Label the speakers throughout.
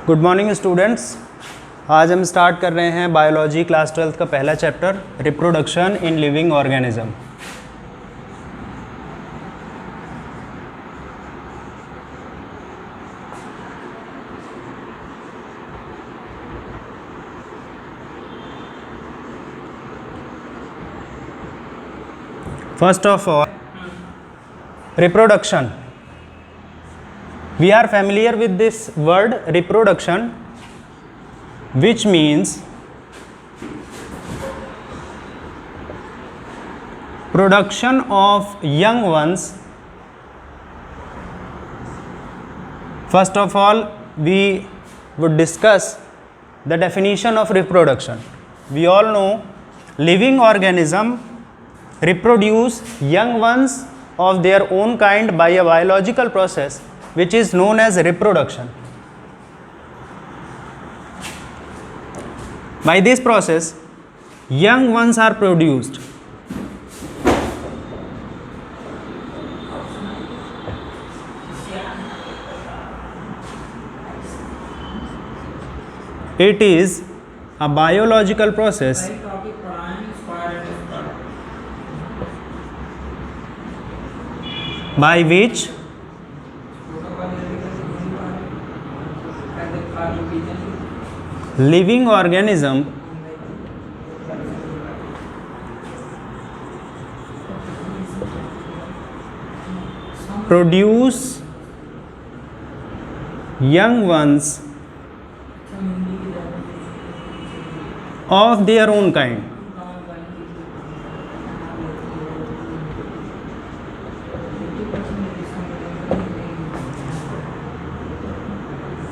Speaker 1: Good morning students. आज हम start कर रहे हैं बायोलॉजी क्लास 12 का पहला chapter reproduction in living organism. First of all, reproduction. We are familiar with this word reproduction, which means production of young ones. First of all, we would discuss the definition of reproduction. We all know living organism reproduce young ones of their own kind by a biological process which is known as reproduction. By this process, young ones are produced. It is a biological process by which living organism produce young ones of their own kind.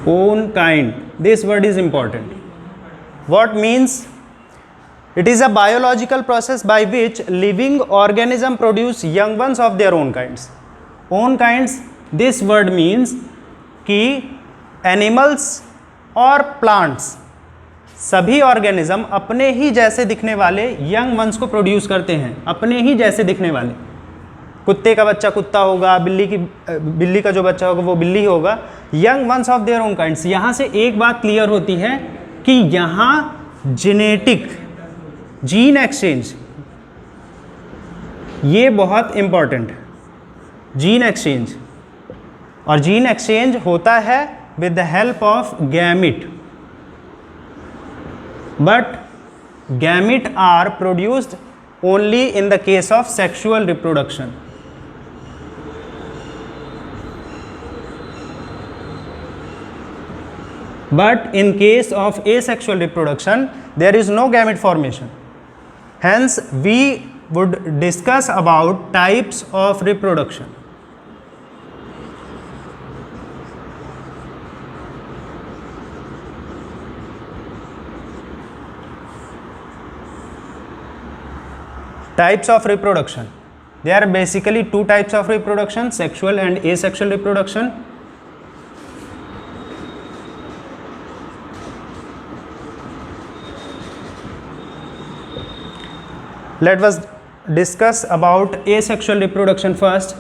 Speaker 1: Own kind, this word is important. What means? It is a biological process by which living organism produce young ones of their own kinds. Own kinds, this word means कि animals और plants सभी organism अपने ही जैसे दिखने वाले young ones को produce करते हैं। अपने ही जैसे दिखने वाले, कुत्ते का बच्चा कुत्ता होगा, बिल्ली का जो बच्चा होगा वो बिल्ली होगा। Young ones of their own kinds. यहाँ से एक बात क्लियर होती है कि यहाँ जेनेटिक जीन एक्सचेंज, ये बहुत इंपॉर्टेंट है, जीन एक्सचेंज। और जीन एक्सचेंज होता है with the help of gamete, but gamete are produced only in the case of sexual reproduction. But in case of asexual reproduction, there is no gamete formation. Hence, we would discuss about types of reproduction. Types of reproduction. There are basically two types of reproduction, sexual and asexual reproduction. Let us discuss about asexual reproduction first.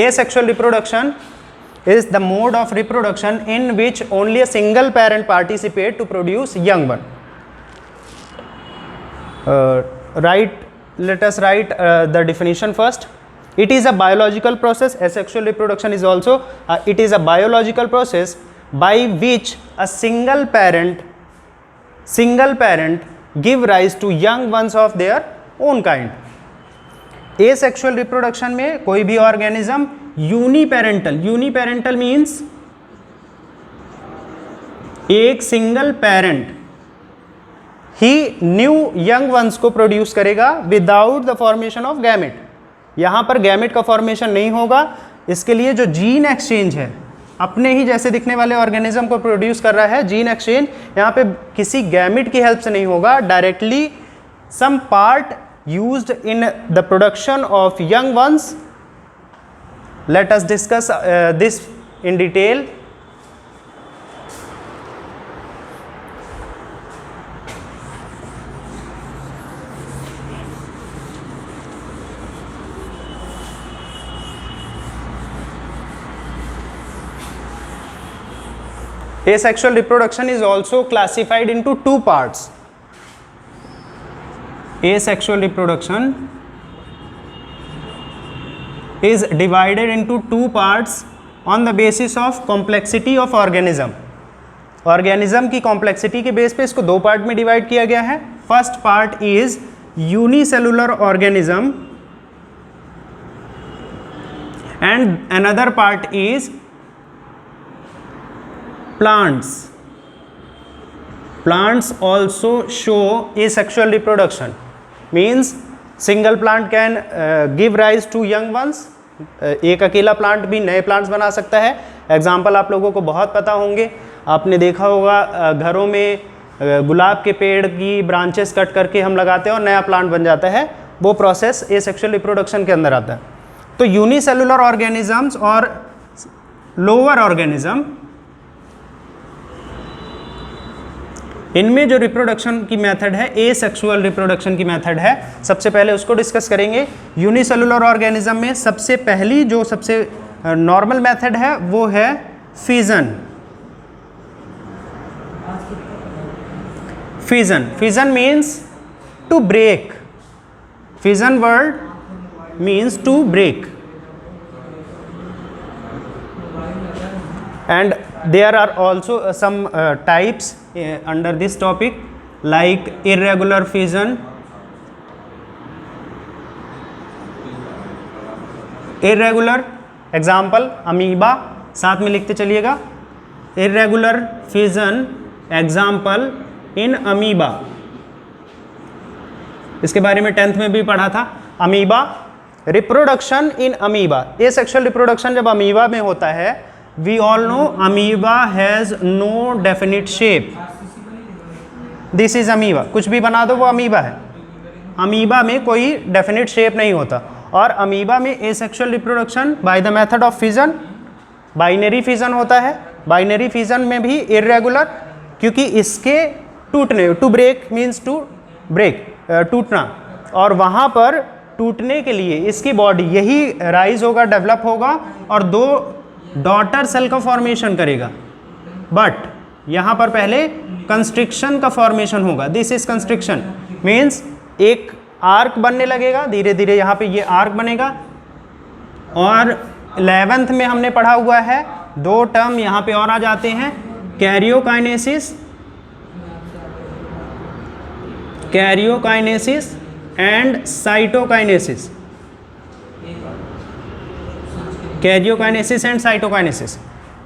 Speaker 1: Asexual reproduction is the mode of reproduction in which only a single parent participates to produce young one. Let us write the definition first. It is a biological process. Asexual reproduction is also it is a biological process by which a single parent give rise to young ones of their own kind. Asexual reproduction में कोई भी organism uniparental means एक single parent ही new young ones को produce करेगा without the formation of gamete. यहाँ पर gamete का formation नहीं होगा। इसके लिए जो जीन एक्सचेंज है, अपने ही जैसे दिखने वाले ऑर्गेनिज्म को प्रोड्यूस कर रहा है, जीन एक्सचेंज यहाँ पे किसी गैमेट की हेल्प से नहीं होगा। Directly some part used in the production of young ones. Let us discuss this in detail. Asexual reproduction is also classified into two parts. Asexual reproduction is divided into two parts on the basis of complexity of organism. Organism की complexity के base पे इसको दो part में divide किया गया है. First part is unicellular organism and another part is plants. Plants also show asexual reproduction, means single plant can give rise to young ones. एक अकेला प्लांट भी नए प्लांट्स बना सकता है. एग्जाम्पल आप लोगों को बहुत पता होंगे, आपने देखा होगा घरों में गुलाब के पेड़ की ब्रांचेस कट करके हम लगाते हैं और नया प्लांट बन जाता है. वो प्रोसेस एसेक्सुअल रिप्रोडक्शन के अंदर आता है. तो यूनिसेलुलर ऑर्गेनिजम्स और लोअर ऑर्गेनिज्म, इनमें जो रिप्रोडक्शन की मेथड है एसेक्सुअल रिप्रोडक्शन की मेथड है. सबसे पहले उसको डिस्कस करेंगे. यूनिसेलुलर ऑर्गेनिज्म में सबसे पहली जो सबसे नॉर्मल मेथड है वो है fission. Fission means to break. Fission word means to break, and there are also some types under this topic like irregular fission, irregular example amoeba, साथ में लिखते चलिएगा. irregular fission example in amoeba, इसके बारे में 10th में भी पढ़ा था. Amoeba, reproduction in amoeba, asexual reproduction जब अमीबा में होता है, we all know amoeba has no definite shape. This is amoeba, कुछ भी बना दो वो अमीबा है. अमीबा में कोई डेफिनिट शेप नहीं होता. और अमीबा में asexual reproduction by the method of fission, binary fission होता है. बाइनरी फिजन में भी इरेगुलर, क्योंकि इसके टूटने, to break means to break, टूटना, और वहाँ पर टूटने के लिए इसकी बॉडी यही राइज होगा, डेवलप होगा और दो डॉटर सेल का फॉर्मेशन करेगा. बट यहाँ पर पहले कंस्ट्रिक्शन का फॉर्मेशन होगा. दिस इज कंस्ट्रिक्शन मीन्स एक आर्क बनने लगेगा, धीरे धीरे यहाँ पे ये आर्क बनेगा. और 11th में हमने पढ़ा हुआ है, दो टर्म यहाँ पे और आ जाते हैं, karyokinesis and cytokinesis. Karyokinesis and cytokinesis.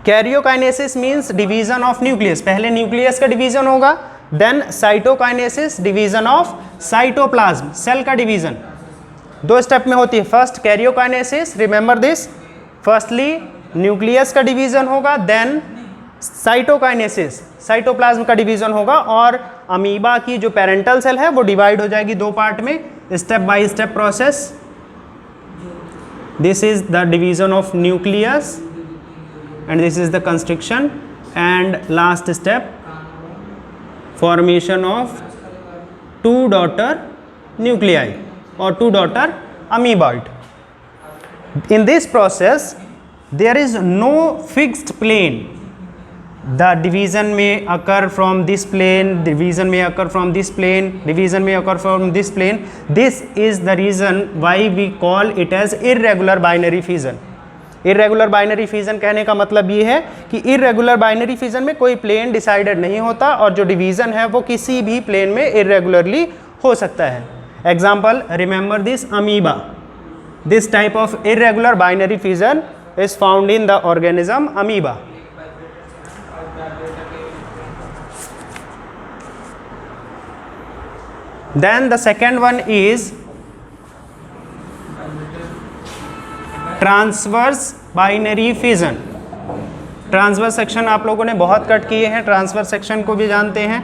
Speaker 1: Karyokinesis means division of nucleus. पहले न्यूक्लियस का डिवीजन होगा, then cytokinesis division of cytoplasm, cell का डिवीजन. दो स्टेप में होती है. First karyokinesis, remember this. Firstly nucleus का डिवीजन होगा, देन साइटोकाइनेसिस, साइटोप्लाज्म का डिवीजन होगा. और अमीबा की जो पेरेंटल सेल है वो डिवाइड हो जाएगी दो पार्ट में, step by step process. This is the division of nucleus and this is the constriction, and last step formation of two daughter nuclei और two daughter amoeboid. In this process there is no fixed plane. The division may occur from this plane, division may occur from this plane, division may occur from this plane. This is the reason why we call it as irregular binary fission. Irregular binary fission कहने का मतलब ये है कि irregular binary fission में कोई plane decided नहीं होता और जो division है वो किसी भी plane में irregularly हो सकता है. Example, remember this amoeba. This type of irregular binary fission is found in the organism amoeba. Then the second one is transverse binary fission. Transverse section आप लोगों ने बहुत कट किए हैं, ट्रांसवर्स सेक्शन को भी जानते हैं.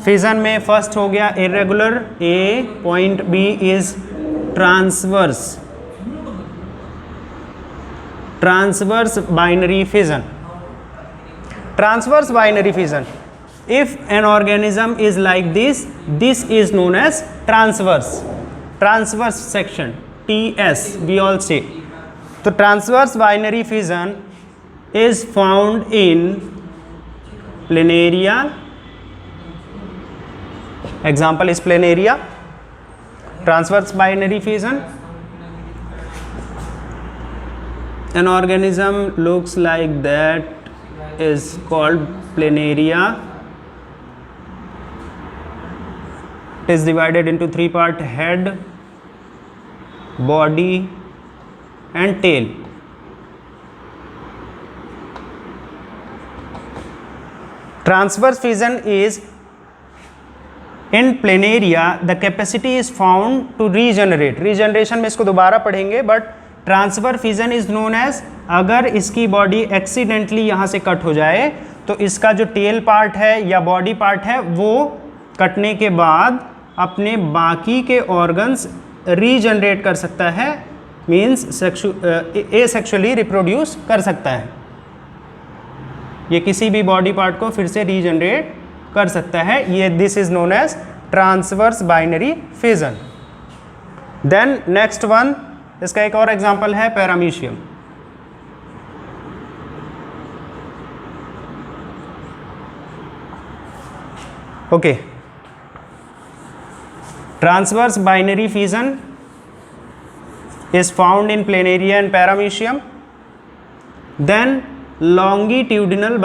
Speaker 1: फिजन में फर्स्ट हो गया irregular, A point B is transverse, transverse binary fission. Transverse binary fission, if an organism is like this, this is known as transverse section, TS we all say. तो transverse binary fission is found in planaria, example is planaria. Transverse binary fission, an organism looks like that is called planaria. It is divided into three parts: head, body and tail. Transverse fission is in planaria, the capacity is found to regenerate. Regeneration में इसको दोबारा पढ़ेंगे, but transfer fission is known as, अगर इसकी body accidentally यहाँ से cut हो जाए तो इसका जो टेल पार्ट है या बॉडी पार्ट है वो कटने के बाद अपने बाकी के ऑर्गन्स रीजनरेट कर सकता है, मीन्स एसेक्सुअली रिप्रोड्यूस कर सकता है। ये किसी भी बॉडी पार्ट को फिर से रीजनरेट कर सकता है। ये this is known as transverse binary fission. Then next one, इसका एक और एग्जांपल है paramecium. Okay, transverse binary fission is found in planaria and paramecium. Then longitudinal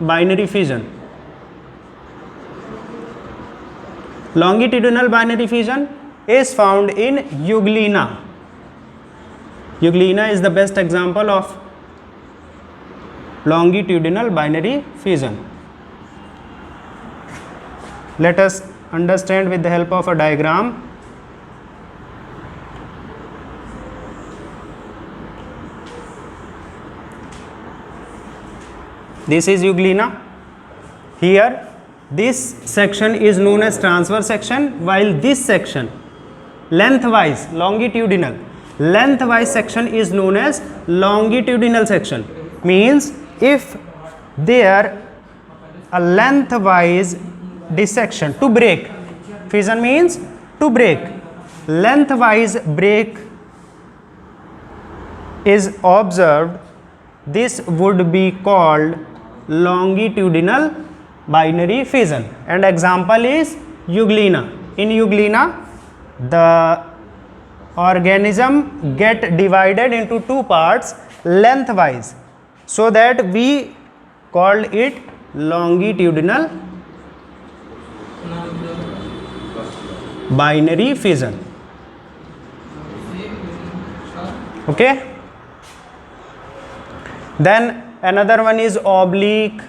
Speaker 1: binary fission. Longitudinal binary fission is found in Euglena. Euglena is the best example of longitudinal binary fission. Let us understand with the help of a diagram. This is Euglena. Here this section is known as transverse section, while this section lengthwise longitudinal section is known as longitudinal section. Means if there a lengthwise dissection to break, fission means to break, lengthwise break is observed, this would be called longitudinal binary fission, and example is Euglena. In Euglena the organism get divided into two parts lengthwise, so that we called it longitudinal binary fission. Okay, then another one is oblique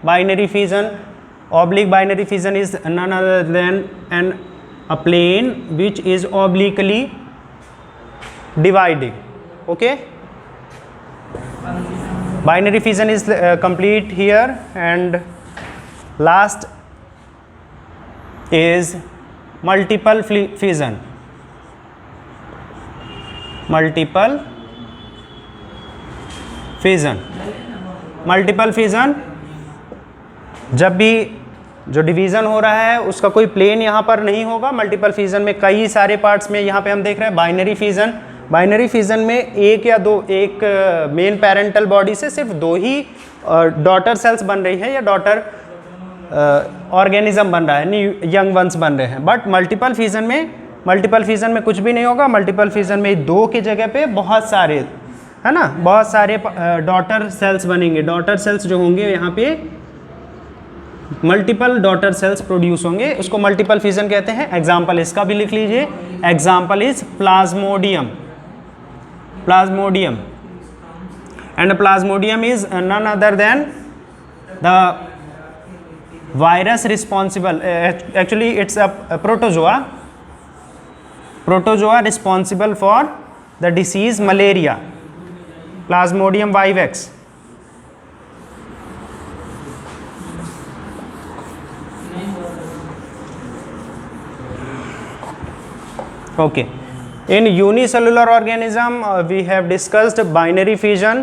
Speaker 1: binary fission. Oblique binary fission is none other than a plane which is obliquely dividing. Okay, binary fission is complete here, and last is multiple fission. Multiple fission, जब भी जो division हो रहा है उसका कोई plane यहाँ पर नहीं होगा। मल्टीपल फिजन में कई सारे पार्ट्स में, यहाँ पे हम देख रहे हैं बाइनरी फिजन में एक या दो, एक मेन पेरेंटल बॉडी से सिर्फ दो ही डॉटर सेल्स बन रही है या डॉटर ऑर्गेनिज्म बन रहा है, यंग वंस बन रहे हैं। बट मल्टीपल फिजन में कुछ भी नहीं होगा। मल्टीपल फिजन में दो की जगह पे बहुत सारे, है ना, बहुत सारे डॉटर सेल्स बनेंगे। डॉटर सेल्स जो होंगे यहाँ पे मल्टीपल डॉटर सेल्स प्रोड्यूस होंगे, उसको मल्टीपल फिजन कहते हैं। एग्जाम्पल इसका भी लिख लीजिए, example is plasmodium and plasmodium is none other than the virus responsible, actually it's a protozoa responsible for the disease malaria, plasmodium vivax. Okay, in unicellular organism we have discussed binary fission.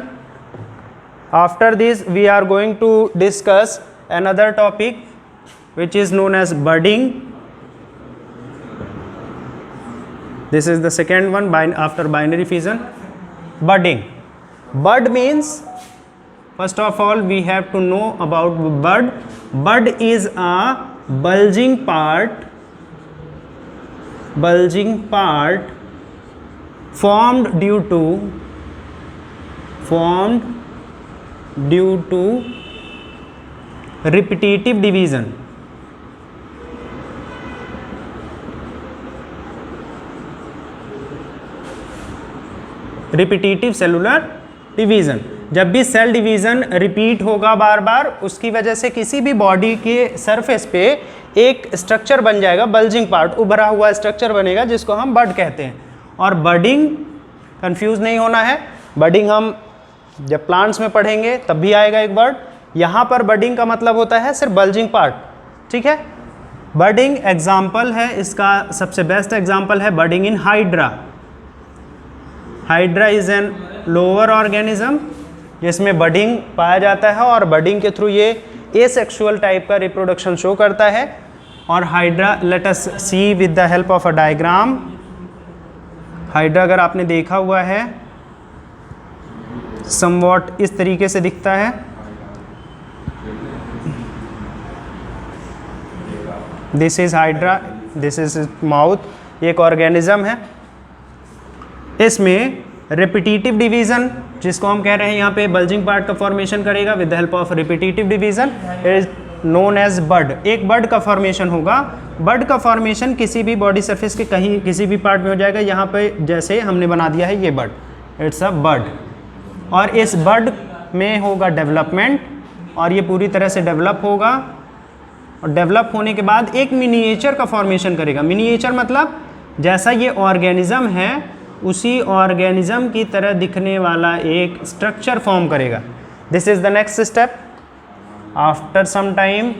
Speaker 1: After this we are going to discuss another topic which is known as budding. This is the second one after binary fission. Budding. Bud means First of all, we have to know about bud. Bud is a bulging part formed due to repetitive division. Repetitive cellular division, जब भी cell division repeat होगा बार बार, उसकी वजह से किसी भी body के surface पे एक स्ट्रक्चर बन जाएगा, बल्जिंग पार्ट, उभरा हुआ स्ट्रक्चर बनेगा, जिसको हम बड कहते हैं. और बडिंग, कंफ्यूज नहीं होना है, बडिंग हम जब प्लांट्स में पढ़ेंगे तब भी आएगा एक वर्ड. यहाँ पर बडिंग का मतलब होता है सिर्फ बल्जिंग पार्ट. ठीक है. बडिंग एग्जाम्पल है इसका, सबसे बेस्ट एग्जाम्पल है budding in hydra. Hydra is an lower organism जिसमें बडिंग पाया जाता है, और बडिंग के थ्रू ये एसेक्सुअल टाइप का रिप्रोडक्शन शो करता है. और hydra, let us see with the help of a diagram. Hydra अगर आपने देखा हुआ है, समवॉट इस तरीके से दिखता है. This is hydra, this is mouth. एक ऑर्गेनिज्म है, इसमें रिपीटिटिव डिवीज़न, जिसको हम कह रहे हैं यहाँ पे बल्जिंग पार्ट का फॉर्मेशन करेगा with the help of repetitive division, is known as bud. एक बड का फॉर्मेशन होगा. बड का फॉर्मेशन किसी भी बॉडी सरफेस के कहीं किसी भी पार्ट में हो जाएगा. यहाँ पे जैसे हमने बना दिया है ये बड, इट्स अ बड. और इस बड में होगा डेवलपमेंट, और ये पूरी तरह से डेवलप होगा, और डेवलप होने के बाद एक मिनिएचर का फॉर्मेशन करेगा. मिनिएचर मतलब जैसा ये ऑर्गेनिज्म है उसी ऑर्गेनिज्म की तरह दिखने वाला एक स्ट्रक्चर फॉर्म करेगा. This is the next step. After some time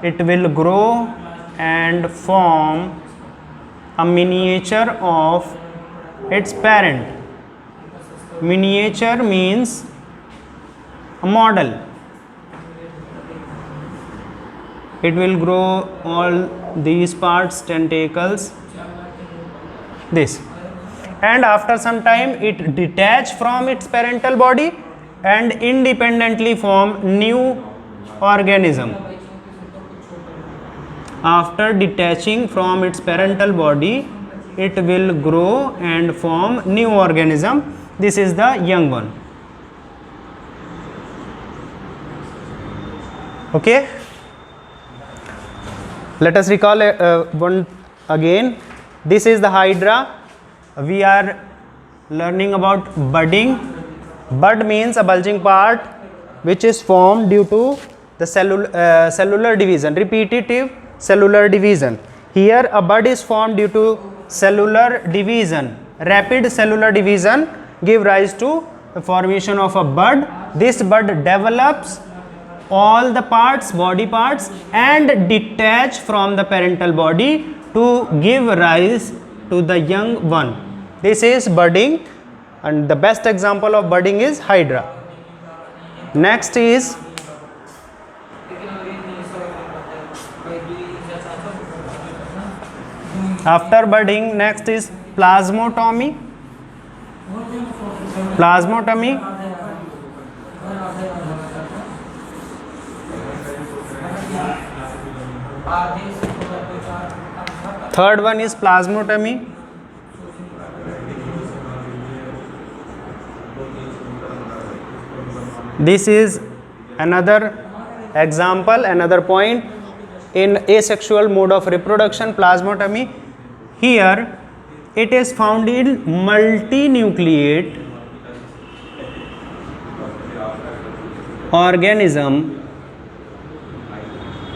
Speaker 1: it will grow and form a miniature of its parent. Miniature means a model. It will grow all these parts, tentacles, this, and after some time it detach from its parental body and independently form new organism. After detaching from its parental body, it will grow and form new organism. This is the young one. Okay. Let us recall one again. This is the hydra. We are learning about budding. Bud means a bulging part which is formed due to the cellular division, repetitive cellular division. Here a bud is formed due to cellular division. Rapid cellular division give rise to the formation of a bud. This bud develops all the parts, body parts, and detach from the parental body to give rise to the young one. This is budding, and the best example of budding is hydra. Next is after budding, next is plasmotomy. Plasmotomy third one is plasmotomy. This is another example, another point in asexual mode of reproduction, plasmotomy. Here it is found in multinucleate organism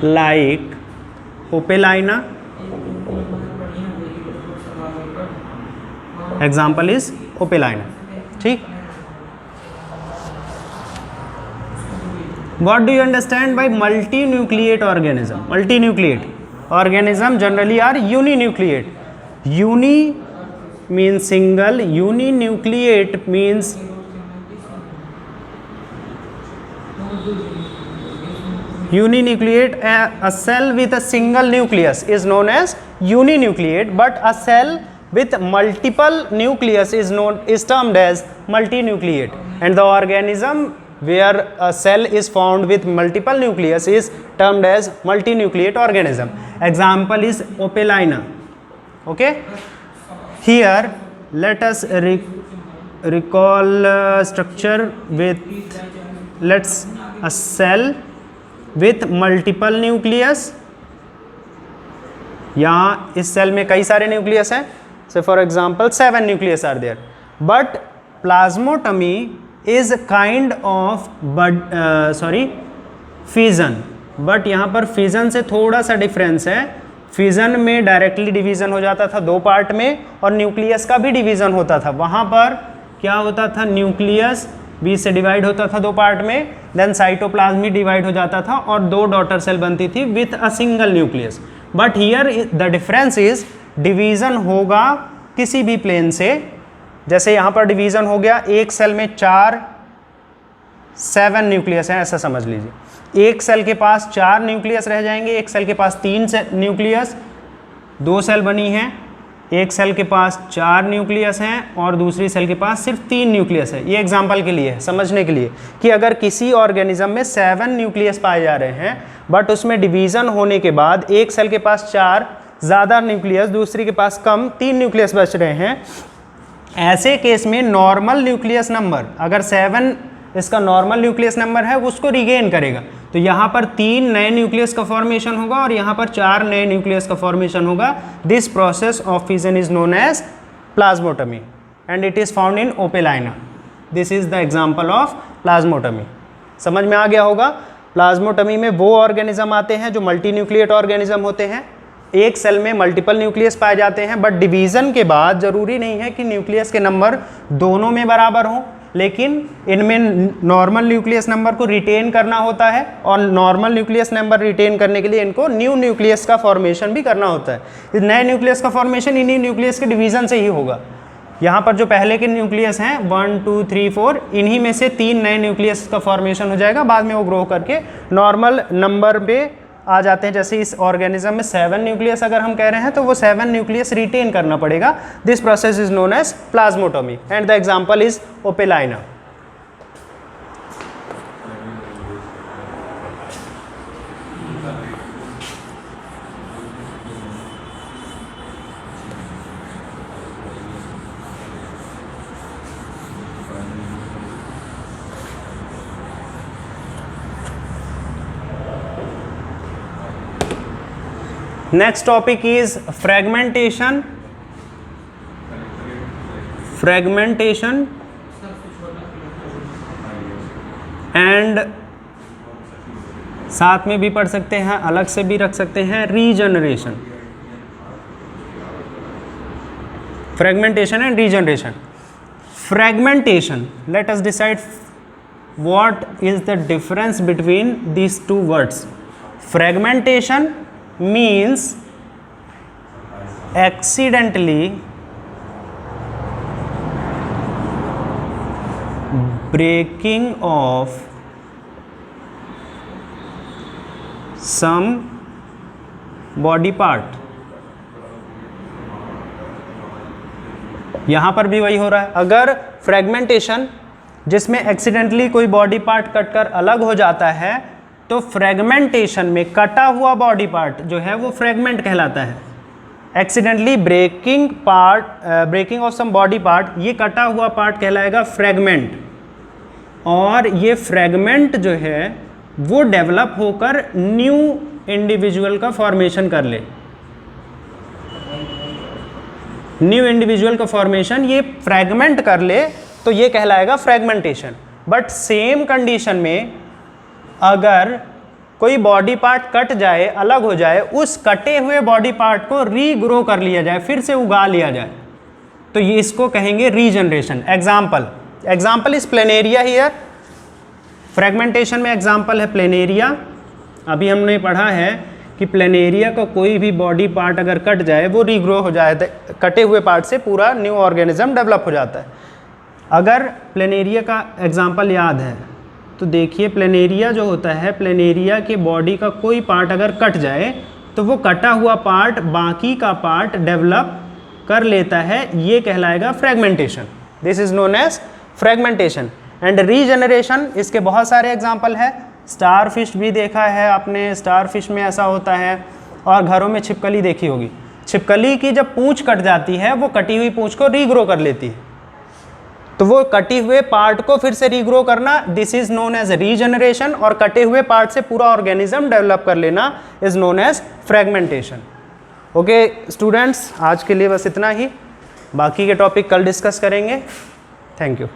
Speaker 1: like Opelina. Example is Opelina. ठीक. What do you understand by multinucleate organism? Multinucleate organism generally are uninucleate. Uni means single, uninucleate means uninucleate. A cell with a single nucleus is known as uninucleate, but a cell with multiple nucleus is termed as multinucleate, and the organism where a cell is formed with multiple nucleus is termed as multinucleate organism. Example is Opelina. Okay, here let us recall structure with, let's a cell with multiple nucleus. यहाँ इस cell में कई सारे nucleus हैं, so for example 7 nucleus are there, but plasmotomy is kind of fission, but यहाँ पर fission से थोड़ा सा डिफरेंस है. फिजन में डायरेक्टली डिवीज़न हो जाता था 2 पार्ट में और न्यूक्लियस का भी डिवीज़न होता था. वहाँ पर क्या होता था, न्यूक्लियस बीच से डिवाइड होता था 2 पार्ट में, देन साइटोप्लाज्म भी डिवाइड हो जाता था और 2 डॉटर सेल बनती थी with a single nucleus. But here the difference is division होगा किसी भी प्लेन से. जैसे यहाँ पर डिवीज़न हो गया, एक सेल में 7 न्यूक्लियस हैं, ऐसा समझ लीजिए. एक सेल के पास 4 न्यूक्लियस रह जाएंगे, एक सेल के पास 3 न्यूक्लियस, 2 सेल बनी हैं. एक सेल के पास 4 न्यूक्लियस हैं और दूसरी सेल के पास सिर्फ 3 न्यूक्लियस है. ये एग्जांपल के लिए है, समझने के लिए कि अगर किसी ऑर्गेनिज्म में 7 न्यूक्लियस पाए जा रहे हैं बट उसमें डिवीज़न होने के बाद एक सेल के पास 4 ज़्यादा न्यूक्लियस, दूसरी के पास कम 3 न्यूक्लियस बच रहे हैं, ऐसे केस में नॉर्मल न्यूक्लियस नंबर, अगर 7 इसका नॉर्मल न्यूक्लियस नंबर है, उसको रिगेन करेगा. तो यहाँ पर 3 नए न्यूक्लियस का फॉर्मेशन होगा और यहाँ पर 4 नए न्यूक्लियस का फॉर्मेशन होगा. This process of fission is known as plasmotomy and it is found in Opalina. This is the example of plasmotomy. समझ में आ गया होगा. प्लाज्मोटमी में वो ऑर्गेनिज्म आते हैं जो मल्टी न्यूक्लिएट ऑर्गेनिज्म होते हैं. एक सेल में मल्टीपल न्यूक्लियस पाए जाते हैं, बट डिवीज़न के बाद ज़रूरी नहीं है कि न्यूक्लियस के नंबर दोनों में बराबर हों, लेकिन इनमें नॉर्मल न्यूक्लियस नंबर को रिटेन करना होता है और नॉर्मल न्यूक्लियस नंबर रिटेन करने के लिए इनको न्यू न्यूक्लियस का फॉर्मेशन भी करना होता है. इस नए न्यूक्लियस का फॉर्मेशन इन्हीं न्यूक्लियस के डिवीज़न से ही होगा. यहाँ पर जो पहले के न्यूक्लियस हैं 1 2 3 4, इन्हीं में से 3 नए न्यूक्लियस का फॉर्मेशन हो जाएगा. बाद में वो ग्रो करके नॉर्मल नंबर पे आ जाते हैं. जैसे इस ऑर्गेनिज्म में 7 न्यूक्लियस अगर हम कह रहे हैं तो वो 7 न्यूक्लियस रिटेन करना पड़ेगा. This process is known as plasmotomy and the example is Opalina. Next topic is fragmentation. And साथ में भी पढ़ सकते हैं, अलग से भी रख सकते हैं, regeneration. Fragmentation and regeneration. Fragmentation, let us decide what is the difference between these 2 words. Fragmentation means accidentally breaking of some body part. यहाँ पर भी वही हो रहा है. अगर फ्रेगमेंटेशन जिसमें एक्सीडेंटली कोई बॉडी पार्ट कटकर अलग हो जाता है तो फ्रेगमेंटेशन में कटा हुआ बॉडी पार्ट जो है वो फ्रेगमेंट कहलाता है. Accidentally breaking off some body part, ये कटा हुआ पार्ट कहलाएगा फ्रेगमेंट. और ये फ्रेगमेंट जो है वो डेवलप होकर न्यू इंडिविजुअल का फॉर्मेशन कर ले. न्यू इंडिविजुअल का फॉर्मेशन ये फ्रेगमेंट कर ले तो ये कहलाएगा फ्रेगमेंटेशन. बट सेम कंडीशन में अगर कोई बॉडी पार्ट कट जाए, अलग हो जाए, उस कटे हुए बॉडी पार्ट को रीग्रो कर लिया जाए, फिर से उगा लिया जाए, तो ये इसको कहेंगे regeneration. Example is planaria here. Fragmentation में एग्जाम्पल है प्लेनेरिया. अभी हमने पढ़ा है कि प्लेनेरिया का कोई भी बॉडी पार्ट अगर कट जाए वो रीग्रो हो जाए, कटे हुए पार्ट से पूरा न्यू ऑर्गेनिज्म डेवलप हो जाता है. अगर प्लेनेरिया का एग्जाम्पल याद है तो देखिए, प्लेनेरिया जो होता है, प्लेनेरिया के बॉडी का कोई पार्ट अगर कट जाए तो वो कटा हुआ पार्ट बाकी का पार्ट डेवलप कर लेता है, ये कहलाएगा fragmentation. This is known as fragmentation. And regeneration, इसके बहुत सारे एग्जाम्पल है। स्टार फिश भी देखा है आपने, स्टार फिश में ऐसा होता है। और घरों में छिपकली देखी होगी, छिपकली की जब पूंछ कट जाती है वो कटी हुई पूंछ को रीग्रो कर लेती है, तो वो कटे हुए पार्ट को फिर से रीग्रो करना, this is known as regeneration. और कटे हुए पार्ट से पूरा ऑर्गेनिज्म डेवलप कर लेना is known as fragmentation. Okay students, आज के लिए बस इतना ही, बाकी के टॉपिक कल डिस्कस करेंगे। Thank you.